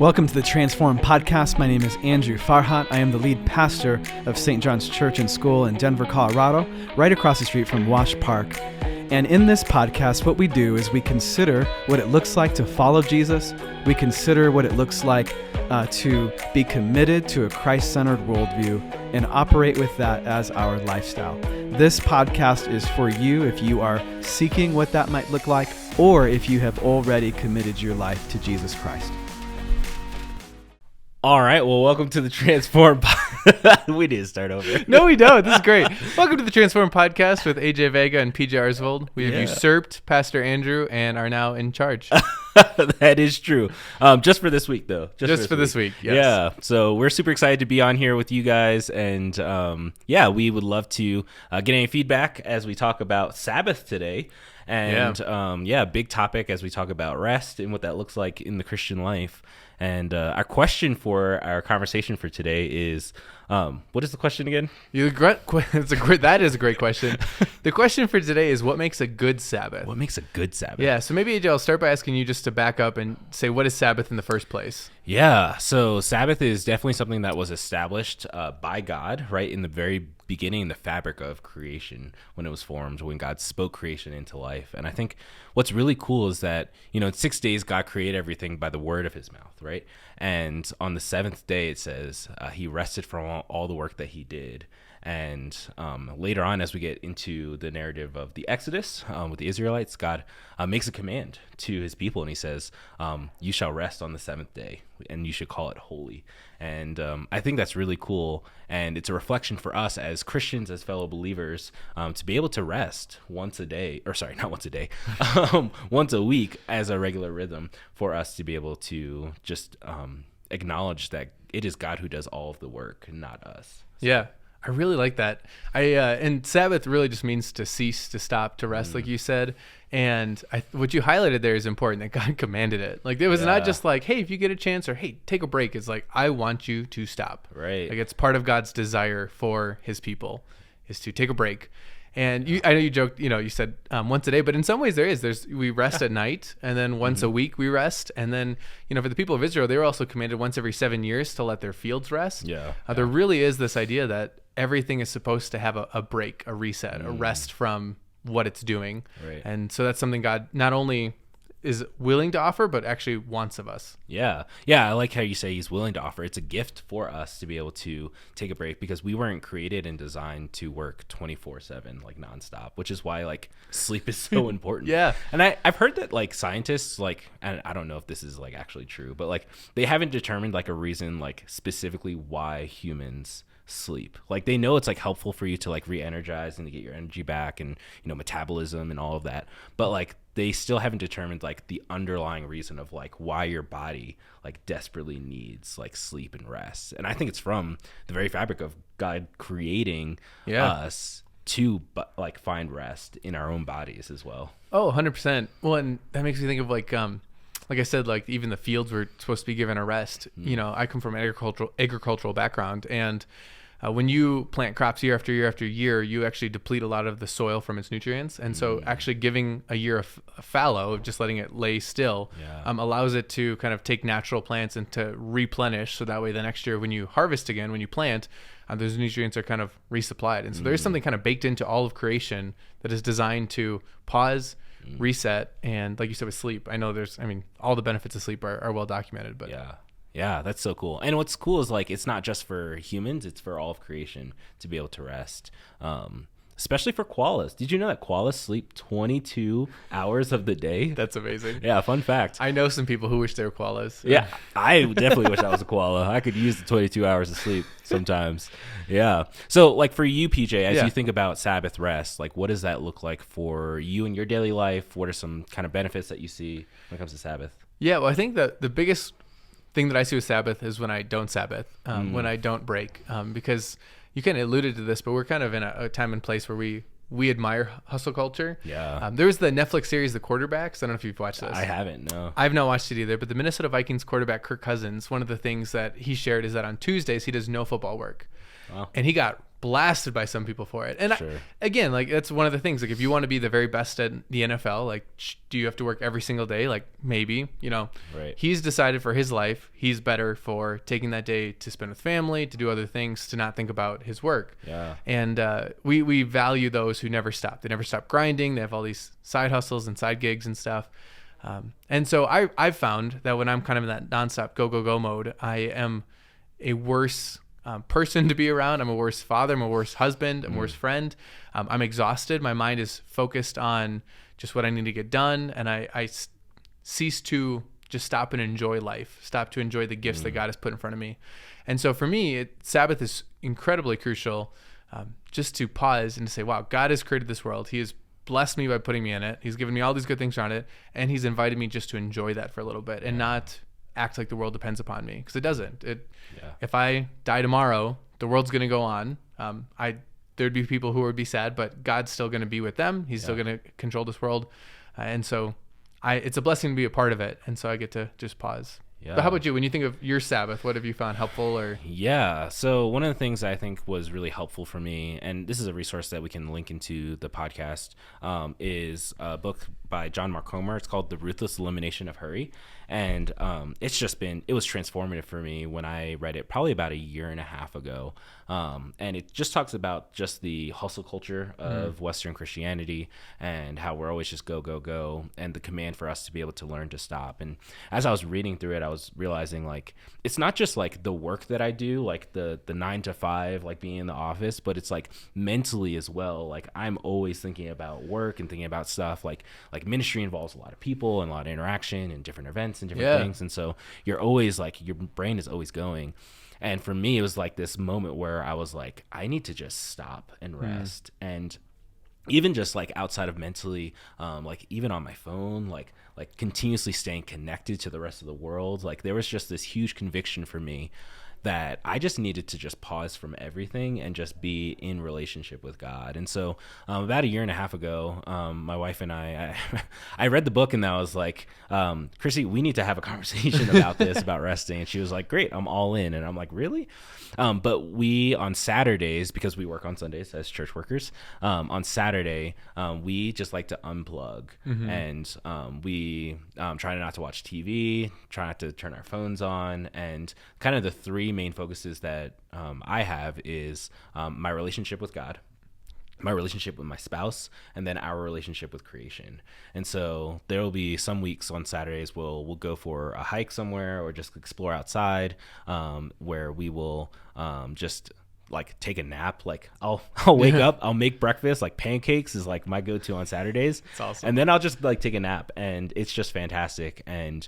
Welcome to the Transform Podcast. My name is Andrew Farhat. I am the lead pastor of St. John's Church and School in Denver, Colorado, right across the street from Wash Park. And in this podcast, what we do is we consider what it looks like to follow Jesus. We consider what it looks like to be committed to a Christ-centered worldview and operate with that as our lifestyle. This podcast is for you if you are seeking what that might look like, or if you have already committed your life to Jesus Christ. All right, well, welcome to the Transform We didn't start over. No, we don't. This is great. Welcome to the Transform Podcast with AJ Vega and PJ Aarsvold. We have usurped Pastor Andrew and are now in charge. That is true. Just for this week, though. Just for this week, yes. Yeah, so we're super excited to be on here with you guys. And we would love to get any feedback as we talk about Sabbath today. And big topic as we talk about rest and what that looks like in the Christian life. And our question for our conversation for today is, what is the question again? That is a great question. The question for today is, what makes a good Sabbath? What makes a good Sabbath? Yeah, so maybe, AJ, I'll start by asking you just to back up and say, what is Sabbath in the first place? Yeah, so Sabbath is definitely something that was established by God, right, in the very beginning, the fabric of creation, when it was formed, when God spoke creation into life. And I think what's really cool is that, in 6 days, God created everything by the word of his mouth, right? And on the seventh day, it says he rested from all the work that he did. And later on, as we get into the narrative of the Exodus with the Israelites, God makes a command to his people, and he says, you shall rest on the seventh day, and you should call it holy. And I think that's really cool, and it's a reflection for us as Christians, as fellow believers, to be able to rest once a week as a regular rhythm, for us to be able to just acknowledge that it is God who does all of the work, not us. So. Yeah. I really like that. And Sabbath really just means to cease, to stop, to rest, like you said. And what you highlighted there is important, that God commanded it. Like, it was not just like, hey, if you get a chance, or hey, take a break. It's like, I want you to stop. Right. Like, it's part of God's desire for his people is to take a break. And I know you joked, you said once a day, but in some ways we rest at night, and then once a week we rest. And then, for the people of Israel, they were also commanded once every 7 years to let their fields rest. There really is this idea that everything is supposed to have a break, a reset, a rest from what it's doing. Right. And so that's something God not only is willing to offer, but actually wants of us. Yeah. I like how you say he's willing to offer. It's a gift for us to be able to take a break, because we weren't created and designed to work 24/7, like nonstop, which is why like sleep is so important. Yeah. And I've heard that like scientists, and I don't know if this is like actually true, but like they haven't determined like a reason like specifically why humans sleep. Like they know it's like helpful for you to like re-energize and to get your energy back, and metabolism and all of that, but like they still haven't determined like the underlying reason of like why your body like desperately needs like sleep and rest. And I think it's from the very fabric of God creating us to like find rest in our own bodies as well. Oh, 100%. Well, and that makes me think of like I said, like even the fields were supposed to be given a rest. I come from an agricultural background, and when you plant crops year after year after year, you actually deplete a lot of the soil from its nutrients. And so actually giving a year of fallow, just letting it lay still, allows it to kind of take natural plants and to replenish. So that way the next year when you harvest again, when you plant, those nutrients are kind of resupplied. And so there's something kind of baked into all of creation that is designed to pause, reset, and like you said with sleep, I know all the benefits of sleep are well documented, but yeah, that's so cool. And what's cool is like it's not just for humans, it's for all of creation to be able to rest, especially for koalas. Did you know that koalas sleep 22 hours of the day? That's amazing. Yeah, fun fact. I know some people who wish they were koalas. Yeah, I definitely wish I was a koala. I could use the 22 hours of sleep sometimes. Yeah. So like for you, PJ, as you think about Sabbath rest, like what does that look like for you in your daily life? What are some kind of benefits that you see when it comes to Sabbath? Yeah, well, I think that the biggest thing that I see with Sabbath is when I don't Sabbath, when I don't break, because you kind of alluded to this, but we're kind of in a time and place where we admire hustle culture. Yeah. There was the Netflix series, The Quarterbacks. I don't know if you've watched this. I haven't, no. I've not watched it either, but the Minnesota Vikings quarterback, Kirk Cousins, one of the things that he shared is that on Tuesdays, he does no football work. Wow. And he got blasted by some people for it. And Sure. again, like that's one of the things. Like if you want to be the very best at the NFL, like do you have to work every single day? Like maybe, Right. he's decided for his life, he's better for taking that day to spend with family, to do other things, to not think about his work. Yeah. And we value those who never stop. They never stop grinding. They have all these side hustles and side gigs and stuff. And so I've found that when I'm kind of in that nonstop go mode, I am a worse person to be around. I'm a worse father. I'm a worse husband. I'm a worse friend. I'm exhausted. My mind is focused on just what I need to get done. And I cease to just stop and enjoy life, stop to enjoy the gifts that God has put in front of me. And so for me, Sabbath is incredibly crucial, just to pause and to say, wow, God has created this world. He has blessed me by putting me in it. He's given me all these good things around it. And he's invited me just to enjoy that for a little bit and not act like the world depends upon me, because it doesn't. If I die tomorrow, the world's going to go on. There'd be people who would be sad, but God's still going to be with them. He's still going to control this world. And so it's a blessing to be a part of it. And so I get to just pause. Yeah. But how about you? When you think of your Sabbath, what have you found helpful? Or Yeah. So one of the things I think was really helpful for me, and this is a resource that we can link into the podcast, is a book by John Mark Comer. It's called The Ruthless Elimination of Hurry. And it was transformative for me when I read it probably about a year and a half ago. And it just talks about just the hustle culture of Western Christianity and how we're always just go, go, go, and the command for us to be able to learn to stop. And as I was reading through it, I was realizing like, it's not just like the work that I do, like the 9 to 5, like being in the office, but it's like mentally as well. Like I'm always thinking about work and thinking about stuff like ministry involves a lot of people and a lot of interaction and different events and different things. And so you're always like, your brain is always going. And for me, it was like this moment where I was like, I need to just stop and rest. And even just like outside of mentally, like even on my phone, like continuously staying connected to the rest of the world. Like there was just this huge conviction for me that I just needed to just pause from everything and just be in relationship with God. And so about a year and a half ago, my wife and I read the book and I was like, Chrissy, we need to have a conversation about this, about resting. And she was like, great, I'm all in. And I'm like, really? But we, on Saturdays, because we work on Sundays as church workers, on Saturday, we just like to unplug. And we try not to watch TV, try not to turn our phones on. And kind of the three main focuses that I have is my relationship with God, my relationship with my spouse, and then our relationship with creation. And so there will be some weeks on Saturdays we'll go for a hike somewhere or just explore outside, where we will just like take a nap. Like I'll wake up, I'll make breakfast, like pancakes is like my go-to on Saturdays. It's awesome. And then I'll just like take a nap, and it's just fantastic. And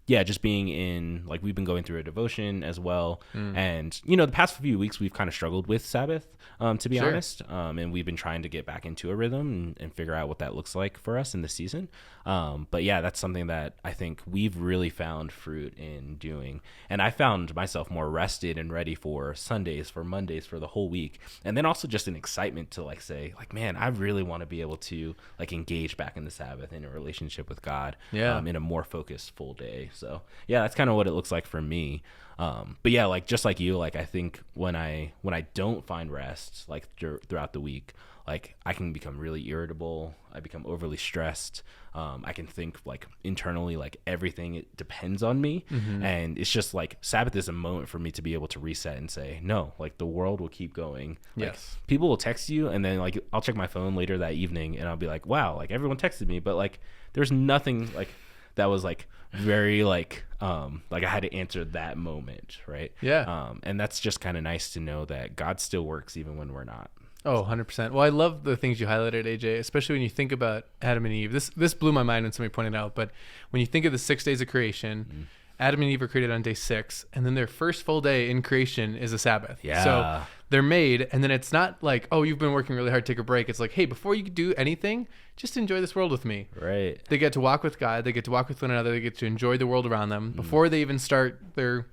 just being in, like, we've been going through a devotion as well. And the past few weeks we've kind of struggled with Sabbath, to be honest. And we've been trying to get back into a rhythm and figure out what that looks like for us in this season. But yeah, that's something that I think we've really found fruit in doing. And I found myself more rested and ready for Sundays, for Mondays, for the whole week. And then also just an excitement to like say, like, man, I really want to be able to like engage back in the Sabbath in a relationship with God, in a more focused full day. So yeah, that's kind of what it looks like for me. But yeah, like just like you, like I think when I don't find rest like throughout the week, like I can become really irritable. I become overly stressed. I can think like internally, like everything, it depends on me. And it's just like Sabbath is a moment for me to be able to reset and say, no, like the world will keep going. Like, people will text you, and then like I'll check my phone later that evening and I'll be like, wow, like everyone texted me, but like there's nothing like that was like very like I had to answer that moment, right? And that's just kind of nice to know that God still works even when we're not. Oh, 100%. Well, I love the things you highlighted, AJ, especially when you think about Adam and Eve. This blew my mind when somebody pointed out, but when you think of the 6 days of creation, Adam and Eve are created on day 6, and then their first full day in creation is a Sabbath. So they're made, and then it's not like, oh, you've been working really hard, take a break. It's like, hey, before you do anything, just enjoy this world with me. Right. They get to walk with God. They get to walk with one another. They get to enjoy the world around them before they even start their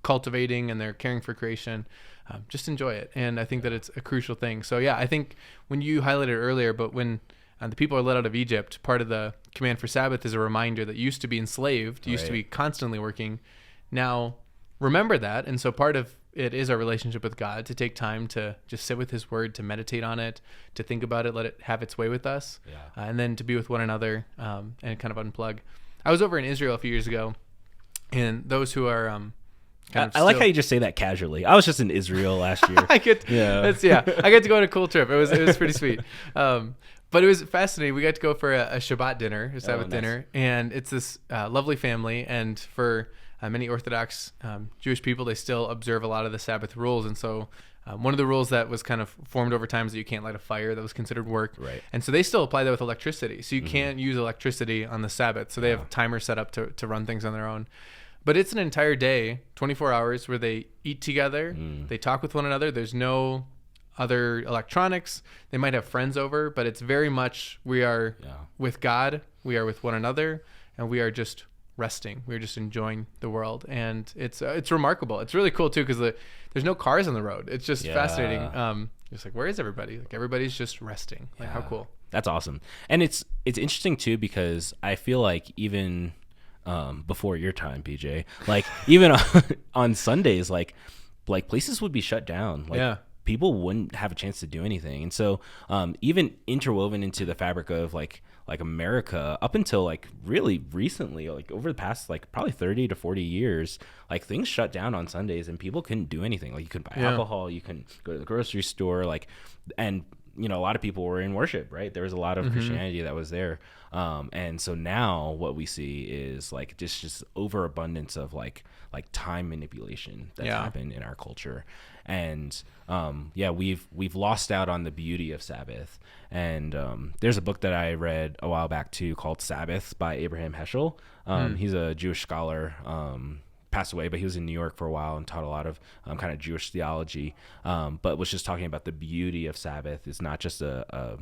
cultivating and their caring for creation. Just enjoy it. And I think that it's a crucial thing. So yeah, I think when you highlighted earlier, but when the people are led out of Egypt, part of the command for Sabbath is a reminder that you used to be enslaved, you used to be constantly working. Now remember that. And so part of it is our relationship with God, to take time to just sit with his word, to meditate on it, to think about it, let it have its way with us, and then to be with one another and kind of unplug. I was over in Israel a few years ago, and those who are I like how you just say that casually. I was just in Israel last year. I get to go on a cool trip. It was pretty sweet. But it was fascinating. We got to go for a Shabbat dinner, a Sabbath dinner, and it's this lovely family. And for many Orthodox Jewish people, they still observe a lot of the Sabbath rules. And so one of the rules that was kind of formed over time is that you can't light a fire. That was considered work. Right. And so they still apply that with electricity. So you can't use electricity on the Sabbath. So they have timers set up to run things on their own. But it's an entire day, 24 hours, where they eat together, they talk with one another. There's no other electronics. They might have friends over, but it's very much we are with God, we are with one another, and we are just resting. We're just enjoying the world, and it's remarkable. It's really cool too because there's no cars on the road. It's just fascinating. Just like, where is everybody? Like, everybody's just resting. Like, how cool. That's awesome. And it's interesting too because I feel like even before your time, PJ, like even on Sundays, like places would be shut down. Like people wouldn't have a chance to do anything. And so even interwoven into the fabric of like America up until like really recently, like over the past like probably 30 to 40 years, like things shut down on Sundays and people couldn't do anything. Like you couldn't buy alcohol, you couldn't go to the grocery store, like, and you know, a lot of people were in worship, right? There was a lot of Christianity that was there. And so now what we see is like just overabundance of like time manipulation that's happened in our culture. And we've lost out on the beauty of Sabbath. And there's a book that I read a while back too called Sabbath by Abraham Heschel. He's a Jewish scholar, passed away, but he was in New York for a while and taught a lot of kind of Jewish theology, but was just talking about the beauty of Sabbath. It's not just a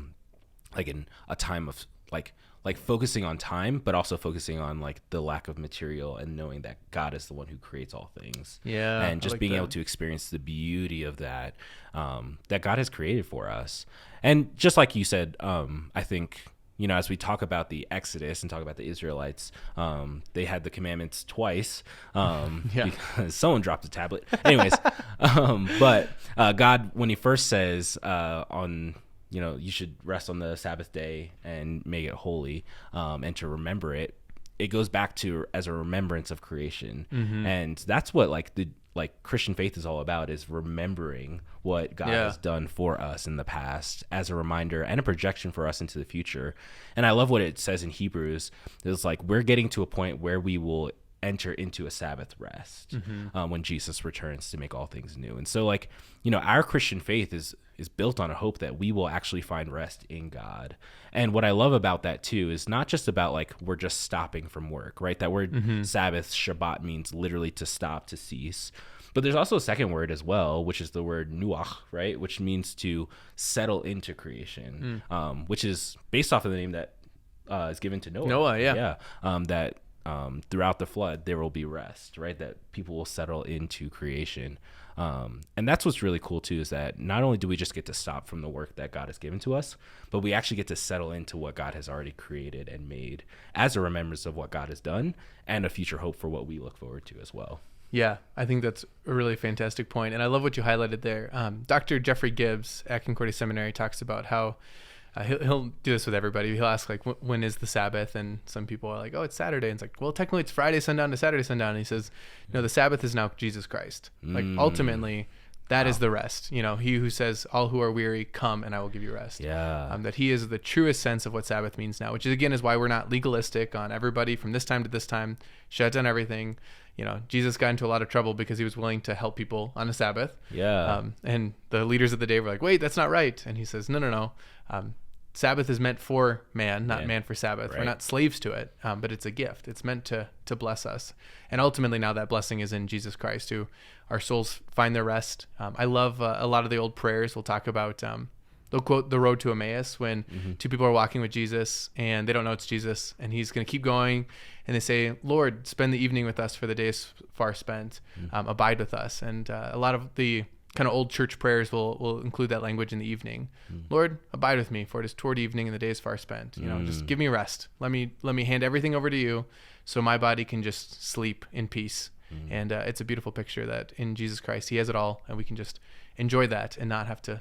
time of like focusing on time, but also focusing on like the lack of material and knowing that God is the one who creates all things. Yeah. And just being able to experience the beauty of that, that God has created for us. And just like you said, I think, you know, as we talk about the Exodus and talk about the Israelites, they had the commandments twice because someone dropped a tablet. Anyways, but God, when he first says you should rest on the Sabbath day and make it holy and to remember it, it goes back to as a remembrance of creation. And that's what Christian faith is all about, is remembering what God has done for us in the past as a reminder and a projection for us into the future. And I love what it says in Hebrews. It's like we're getting to a point where we will enter into a Sabbath rest when Jesus returns to make all things new. And so like, you know, our Christian faith is built on a hope that we will actually find rest in God. And what I love about that too is not just about like we're just stopping from work, right? That word Sabbath, Shabbat, means literally to stop, to cease. But there's also a second word as well, which is the word nuach, right? Which means to settle into creation, which is based off of the name that is given to Noah. That throughout the flood, there will be rest, right? That people will settle into creation. And that's what's really cool too, is that not only do we just get to stop from the work that God has given to us, but we actually get to settle into what God has already created and made as a remembrance of what God has done and a future hope for what we look forward to as well. Yeah, I think that's a really fantastic point. And I love what you highlighted there. Dr. Jeffrey Gibbs at Concordia Seminary talks about how he'll do this with everybody. He'll ask like, when is the Sabbath? And some people are like, oh, it's Saturday. And it's like, well, technically it's Friday sundown to Saturday sundown. And he says, no, the Sabbath is now Jesus Christ. Like ultimately that is the rest. You know, he who says, all who are weary, come and I will give you rest. Yeah. That he is the truest sense of what Sabbath means now, which is again is why we're not legalistic on everybody from this time to this time, shut down everything. You know, Jesus got into a lot of trouble because he was willing to help people on a Sabbath. Yeah. And the leaders of the day were like, wait, that's not right. And he says, no. Sabbath is meant for man, not man for Sabbath. Right. We're not slaves to it, but it's a gift. It's meant to bless us. And ultimately now that blessing is in Jesus Christ, who our souls find their rest. I love a lot of the old prayers. We'll talk about, they'll quote the road to Emmaus when two people are walking with Jesus and they don't know it's Jesus and he's going to keep going. And they say, Lord, spend the evening with us for the day is far spent. Abide with us. And a lot of the kind of old church prayers will include that language in the evening. Lord, abide with me, for it is toward evening and the day is far spent. You know, just give me rest. Let me hand everything over to you so my body can just sleep in peace. And it's a beautiful picture that in Jesus Christ, he has it all, and we can just enjoy that and not have to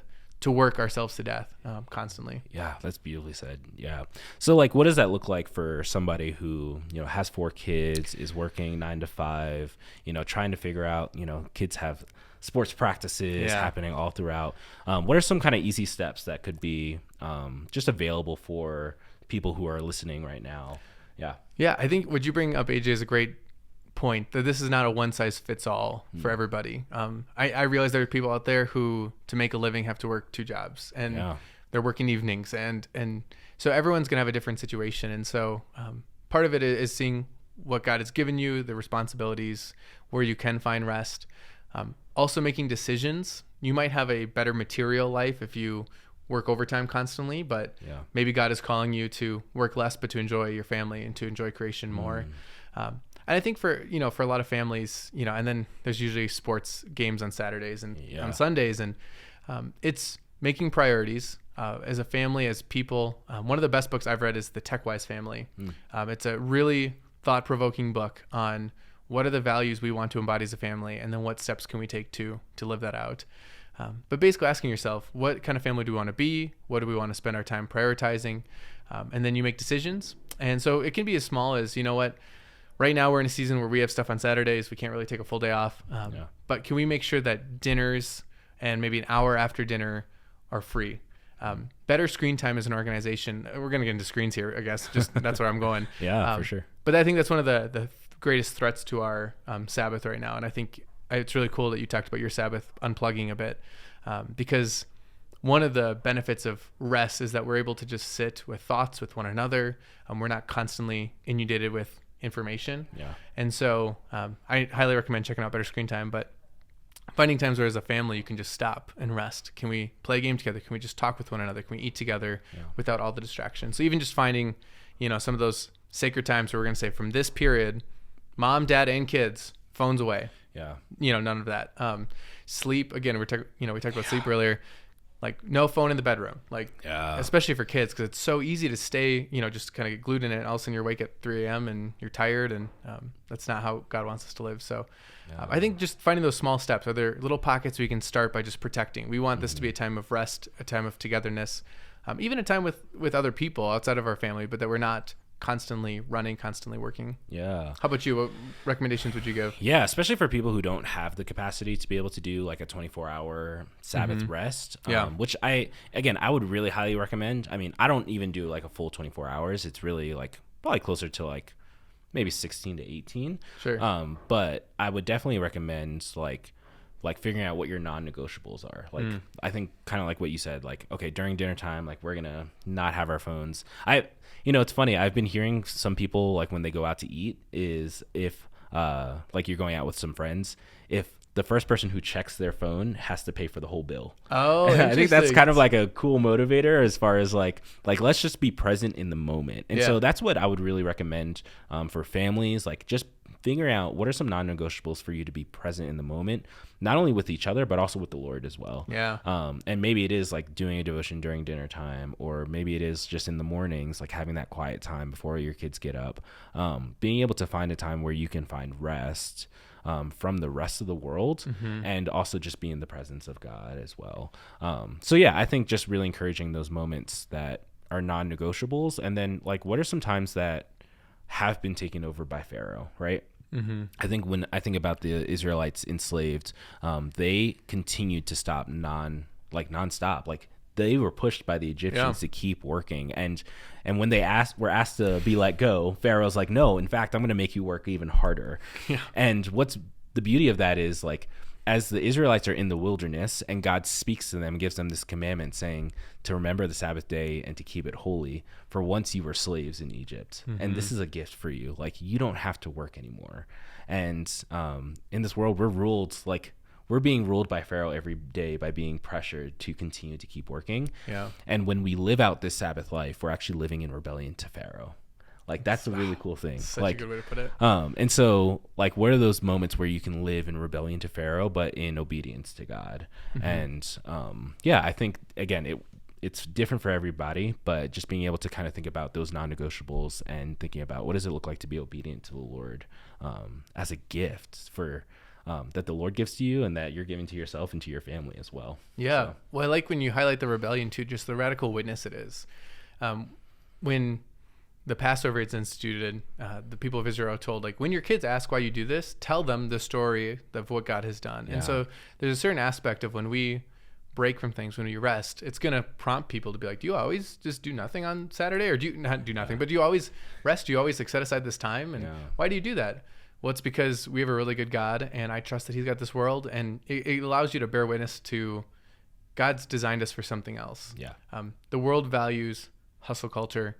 work ourselves to death constantly. Yeah, that's beautifully said. Yeah. So like, what does that look like for somebody who, has 4 kids, is working 9 to 5, trying to figure out, kids have sports practices happening all throughout. What are some kind of easy steps that could be just available for people who are listening right now? Yeah. Yeah, I think what you bring up, AJ, is a great point, that this is not a one size fits all for everybody. I realize there are people out there who, to make a living, have to work 2 jobs, and they're working evenings, and so everyone's gonna have a different situation. And so part of it is seeing what God has given you, the responsibilities, where you can find rest. Also making decisions. You might have a better material life if you work overtime constantly, but maybe God is calling you to work less, but to enjoy your family and to enjoy creation more. And I think for a lot of families, and then there's usually sports games on Saturdays and on Sundays, and it's making priorities as a family, as people. One of the best books I've read is The Tech-Wise Family. It's a really thought-provoking book on what are the values we want to embody as a family, and then what steps can we take to live that out. But basically asking yourself, what kind of family do we want to be? What do we want to spend our time prioritizing? And then you make decisions. And so it can be as small as, right now we're in a season where we have stuff on Saturdays. We can't really take a full day off. But can we make sure that dinners and maybe an hour after dinner are free? Better screen time as an organization. We're going to get into screens here, I guess. Just that's where I'm going. For sure. But I think that's one of the greatest threats to our Sabbath right now. And I think it's really cool that you talked about your Sabbath unplugging a bit, because one of the benefits of rest is that we're able to just sit with thoughts with one another. We're not constantly inundated with information. And so I highly recommend checking out Better Screen Time, but finding times where as a family you can just stop and rest. Can we play a game together? Can we just talk with one another? Can we eat together without all the distractions? So even just finding, some of those sacred times where we're going to say, from this period, mom, dad, and kids, phones away. None of that. Sleep, again, we talked about sleep earlier. Like, no phone in the bedroom, especially for kids, because it's so easy to stay, just kind of get glued in it. And all of a sudden you're awake at 3 a.m. and you're tired, and that's not how God wants us to live. So I think just finding those small steps. Are there little pockets we can start by just protecting? We want this to be a time of rest, a time of togetherness, even a time with other people outside of our family, but that we're not constantly running, constantly working. How about you? What recommendations would you give? Especially for people who don't have the capacity to be able to do like a 24-hour Sabbath rest, which I would really highly recommend. I mean, I don't even do like a full 24 hours. It's really like probably closer to like maybe 16 to 18. Sure. But I would definitely recommend like figuring out what your non-negotiables are. Like, I think kind of like what you said, like, okay, during dinner time, like, we're gonna not have our phones. It's funny, I've been hearing some people, like, when they go out to eat, is if like you're going out with some friends, if the first person who checks their phone has to pay for the whole bill. I think that's kind of like a cool motivator as far as like let's just be present in the moment. And so that's what I would really recommend for families, like just figuring out what are some non-negotiables for you to be present in the moment, not only with each other, but also with the Lord as well. And maybe it is like doing a devotion during dinner time, or maybe it is just in the mornings, like having that quiet time before your kids get up, being able to find a time where you can find rest from the rest of the world, and also just be in the presence of God as well. I think just really encouraging those moments that are non-negotiables. And then like, what are some times that have been taken over by Pharaoh, right? I think when I think about the Israelites enslaved, they continued to stop nonstop. Like, they were pushed by the Egyptians to keep working. And when they were asked to be let go, Pharaoh's like, no, in fact, I'm going to make you work even harder. And what's the beauty of that is, like, as the Israelites are in the wilderness and God speaks to them, gives them this commandment saying to remember the Sabbath day and to keep it holy, for once you were slaves in Egypt. And this is a gift for you. Like, you don't have to work anymore. And in this world, we're being ruled by Pharaoh every day by being pressured to continue to keep working. And when we live out this Sabbath life, we're actually living in rebellion to Pharaoh. Like, that's a really cool thing. Such a good way to put it. And so, like, what are those moments where you can live in rebellion to Pharaoh, but in obedience to God? And I think, again, it's different for everybody, but just being able to kind of think about those non-negotiables and thinking about what does it look like to be obedient to the Lord as a gift for that the Lord gives to you and that you're giving to yourself and to your family as well. Yeah. So. Well, I like when you highlight the rebellion too, just the radical witness it is. When the Passover is instituted, the people of Israel are told, like, when your kids ask why you do this, tell them the story of what God has done. Yeah. And so there's a certain aspect of when we break from things, when we rest, it's going to prompt people to be like, do you always just do nothing on Saturday? Or do you not do nothing, but do you always rest? Do you always like set aside this time? And why do you do that? Well, it's because we have a really good God, and I trust that he's got this world, and it allows you to bear witness to God's designed us for something else. Yeah. The world values hustle culture.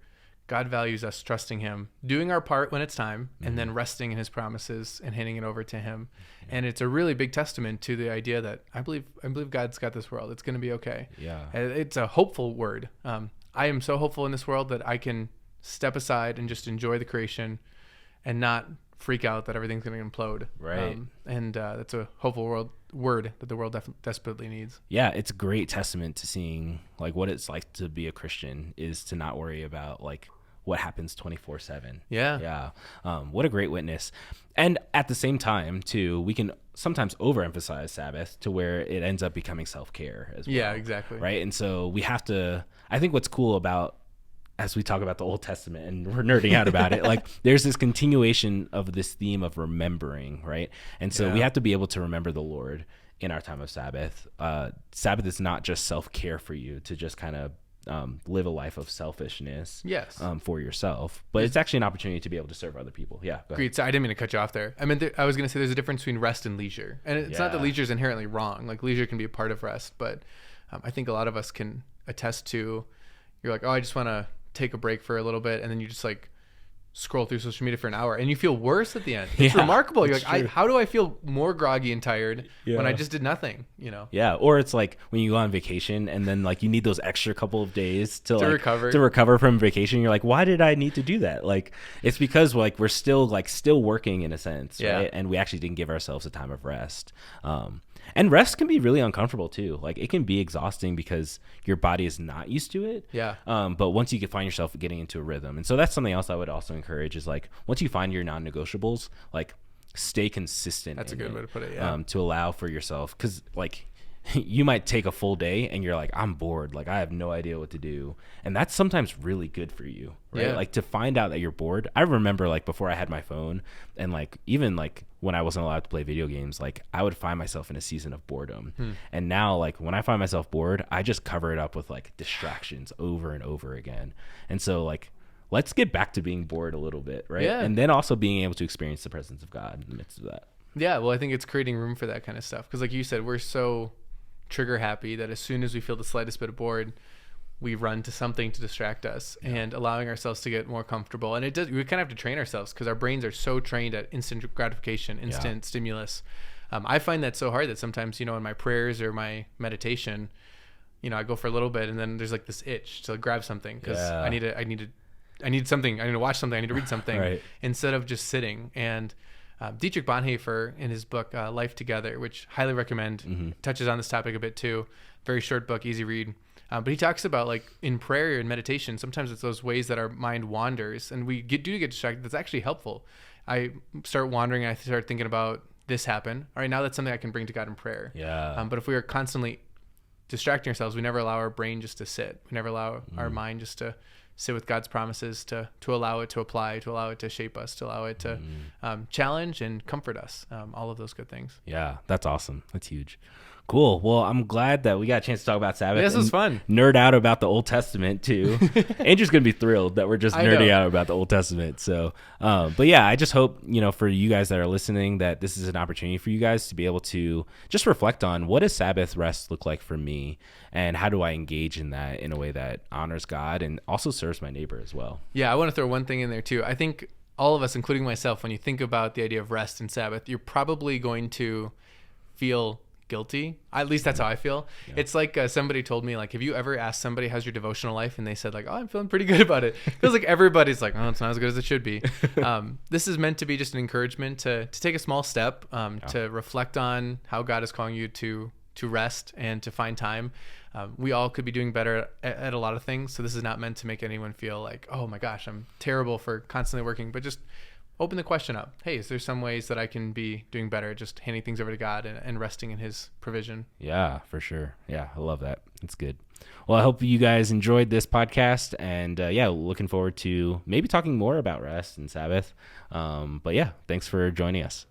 God values us trusting him, doing our part when it's time, and then resting in his promises and handing it over to him. Yeah. And it's a really big testament to the idea that I believe God's got this world. It's going to be okay. Yeah. It's a hopeful word. I am so hopeful in this world that I can step aside and just enjoy the creation and not freak out that everything's going to implode. Right. And that's a hopeful word that the world desperately needs. Yeah, it's a great testament to seeing like what it's like to be a Christian is to not worry about like what happens 24/7. Yeah. What a great witness. And at the same time too, we can sometimes overemphasize Sabbath to where it ends up becoming self-care as well. Yeah, exactly. Right. And so we have to, I think what's cool about, as we talk about the Old Testament and we're nerding out about it, like there's this continuation of this theme of remembering, right? And so we have to be able to remember the Lord in our time of Sabbath. Sabbath is not just self-care for you to just kind of live a life of selfishness for yourself, but it's actually an opportunity to be able to serve other people. Yeah. Agreed. So I didn't mean to cut you off there. I mean, I was going to say there's a difference between rest and leisure. And it's not that leisure is inherently wrong. Like leisure can be a part of rest, but I think a lot of us can attest to, you're like, oh, I just want to take a break for a little bit, and then you just like scroll through social media for an hour and you feel worse at the end. It's remarkable. You're like, how do I feel more groggy and tired when I just did nothing, you know? Yeah. Or it's like when you go on vacation and then like you need those extra couple of days to recover from vacation. You're like, why did I need to do that? Like, it's because like we're still working in a sense, right? And we actually didn't give ourselves a time of rest. And rest can be really uncomfortable too. Like it can be exhausting because your body is not used to it. Yeah. But once you can find yourself getting into a rhythm. And so that's something else I would also encourage is like, once you find your non-negotiables, like stay consistent. That's a good way to put it. Yeah. To allow for yourself. Cause like you might take a full day and you're like, I'm bored. Like I have no idea what to do. And that's sometimes really good for you, right? Yeah. Like to find out that you're bored. I remember like before I had my phone and like, even like when I wasn't allowed to play video games, like I would find myself in a season of boredom. And now like when I find myself bored, I just cover it up with like distractions over and over again. And so like, let's get back to being bored a little bit, right? Yeah. And then also being able to experience the presence of God in the midst of that. Yeah. Well, I think it's creating room for that kind of stuff. Cause like you said, we're so trigger happy that as soon as we feel the slightest bit of bored, we run to something to distract us and allowing ourselves to get more comfortable. And we kind of have to train ourselves because our brains are so trained at instant gratification, instant stimulus. I find that so hard that sometimes, you know, in my prayers or my meditation, you know, I go for a little bit and then there's like this itch to grab something because I need something. I need to watch something. I need to read something instead of just sitting. And Dietrich Bonhoeffer in his book, Life Together, which highly recommend, touches on this topic a bit too. Very short book, easy read. But he talks about like in prayer and meditation, sometimes it's those ways that our mind wanders and we do get distracted. That's actually helpful. I start wandering and I start thinking about this happened. All right, now that's something I can bring to God in prayer. Yeah. But if we are constantly distracting ourselves, we never allow our brain just to sit. We never allow our mind just to sit with God's promises, to allow it to apply, to allow it to shape us, to allow it to challenge and comfort us. All of those good things. Yeah, that's awesome. That's huge. Cool. Well, I'm glad that we got a chance to talk about Sabbath. This was fun. Nerd out about the Old Testament too. Andrew's going to be thrilled that we're just nerding out about the Old Testament. So, but yeah, I just hope, you know, for you guys that are listening, that this is an opportunity for you guys to be able to just reflect on what does Sabbath rest look like for me and how do I engage in that in a way that honors God and also serves my neighbor as well. Yeah. I want to throw one thing in there too. I think all of us, including myself, when you think about the idea of rest and Sabbath, you're probably going to feel guilty. At least that's how I feel. Yeah. It's like somebody told me, like, have you ever asked somebody how's your devotional life and they said like, oh, I'm feeling pretty good about it. It feels like everybody's like, oh, it's not as good as it should be. This is meant to be just an encouragement to take a small step, to reflect on how God is calling you to to rest and to find time. We all could be doing better at a lot of things. So this is not meant to make anyone feel like, oh my gosh, I'm terrible for constantly working, but just open the question up. Hey, is there some ways that I can be doing better? Just handing things over to God and resting in his provision. Yeah, for sure. Yeah, I love that. It's good. Well, I hope you guys enjoyed this podcast, and looking forward to maybe talking more about rest and Sabbath. But yeah, thanks for joining us.